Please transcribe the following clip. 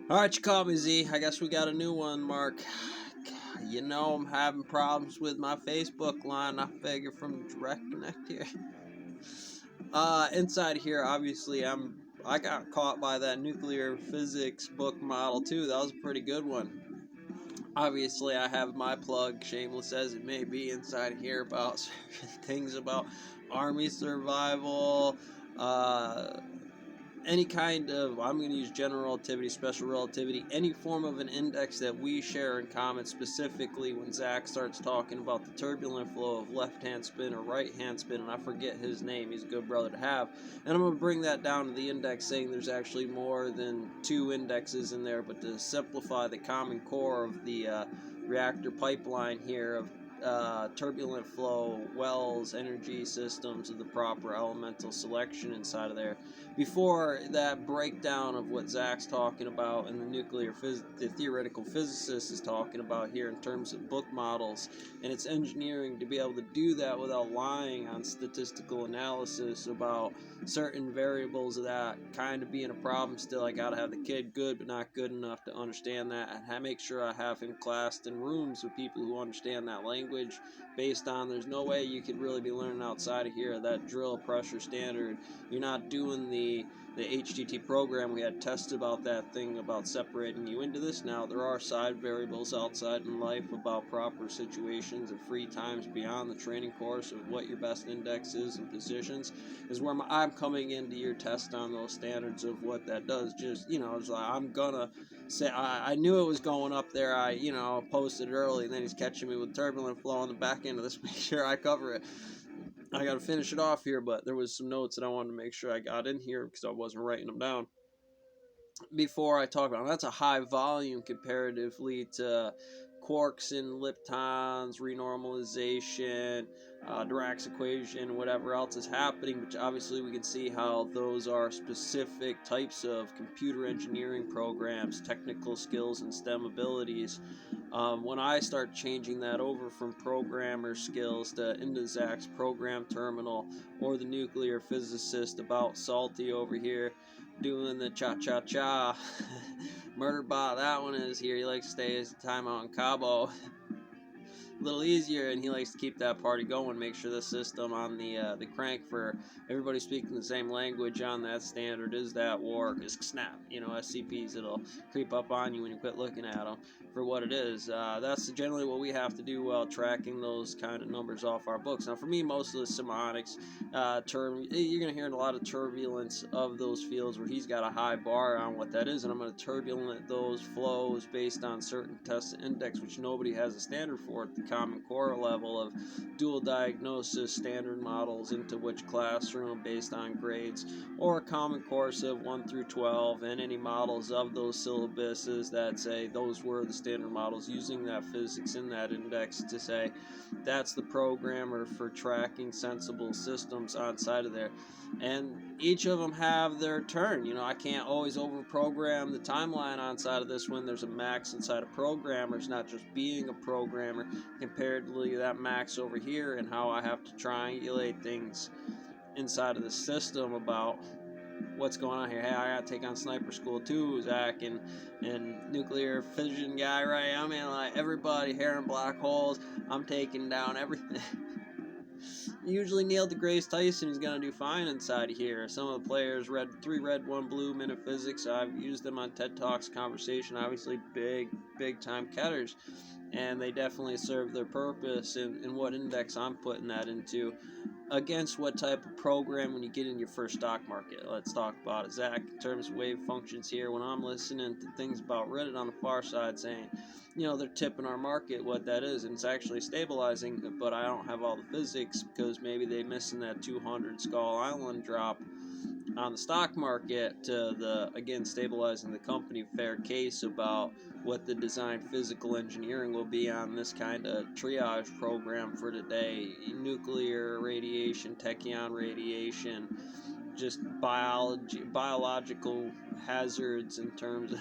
Alright, you call me Z. I guess we got a new one, Mark. You know I'm having problems with my Facebook line. I figure from Direct Connect here. Inside here, obviously, I got caught by that nuclear physics book model too. That was a pretty good one. Obviously, I have my plug, shameless as it may be, inside here about things about army survival, any kind of, I'm going to use general relativity, special relativity, any form of an index that we share in common, specifically when Zach starts talking about the turbulent flow of left-hand spin or right-hand spin, and I forget his name, he's a good brother to have, and I'm going to bring that down to the index, saying there's actually more than two indexes in there, but to simplify the common core of the reactor pipeline here of turbulent flow, wells, energy systems of the proper elemental selection inside of there. Before that breakdown of what Zach's talking about and the theoretical physicist is talking about here in terms of book models and its engineering to be able to do that without lying on statistical analysis about certain variables of that kind of being a problem still, I gotta have the kid good but not good enough to understand that, and I make sure I have him classed in rooms with people who understand that language based on there's no way you could really be learning outside of here that drill pressure standard. You're not doing the HTT program. We had tests about that thing about separating you into this. Now there are side variables outside in life about proper situations and free times beyond the training course of what your best index is and positions is where I'm coming into your test on those standards of what that does. Just, it's like I'm gonna say I knew it was going up there. I posted it early, and then he's catching me with turbulent flow on the back end of this. Make sure I cover it. I got to finish it off here, but there was some notes that I wanted to make sure I got in here because I wasn't writing them down before I talk about them. That's a high volume comparatively to quarks and leptons, renormalization, Dirac's equation, whatever else is happening, which obviously we can see how those are specific types of computer engineering programs, technical skills, and STEM abilities. When I start changing that over from programmer skills to into Zach's program terminal or the nuclear physicist about Salty over here doing the cha-cha-cha Murderbot, that one is here. He likes to stay his time out in Cabo a little easier, and he likes to keep that party going, make sure the system on the crank for everybody speaking the same language on that standard is that war, because snap, SCPs, it'll creep up on you when you quit looking at them for what it is. That's generally what we have to do while tracking those kind of numbers off our books. Now for me, most of the semiotics you're going to hear a lot of turbulence of those fields where he's got a high bar on what that is, and I'm going to turbulent those flows based on certain test index, which nobody has a standard for at the common core level of dual diagnosis standard models into which classroom based on grades, or a common course of 1 through 12 and any models of those syllabuses that say those were the standard models using that physics in that index to say that's the programmer for tracking sensible systems outside of there. And each of them have their turn. I can't always overprogram the timeline outside of this when there's a max inside of programmers, not just being a programmer, comparatively that max over here, and how I have to triangulate things inside of the system about what's going on here. Hey, I gotta take on sniper school too, Zach, and nuclear fission guy, right? I mean, like everybody, hair and black holes. I'm taking down everything. Usually Neil deGrasse Tyson is going to do fine inside here. Some of the players, 3 red, 1 blue, minute physics, I've used them on TED Talks conversation, obviously big time ketters, and they definitely serve their purpose in what index I'm putting that into against what type of program when you get in your first stock market. Let's talk about it, Zach, in terms of wave functions here. When I'm listening to things about Reddit on the far side saying, they're tipping our market, what that is, and it's actually stabilizing, but I don't have all the physics because maybe they missing that 200 Skull Island drop on the stock market to the, again, stabilizing the company fair case about what the design physical engineering will be on this kind of triage program for today. Nuclear radiation, tachyon radiation, just biological hazards in terms of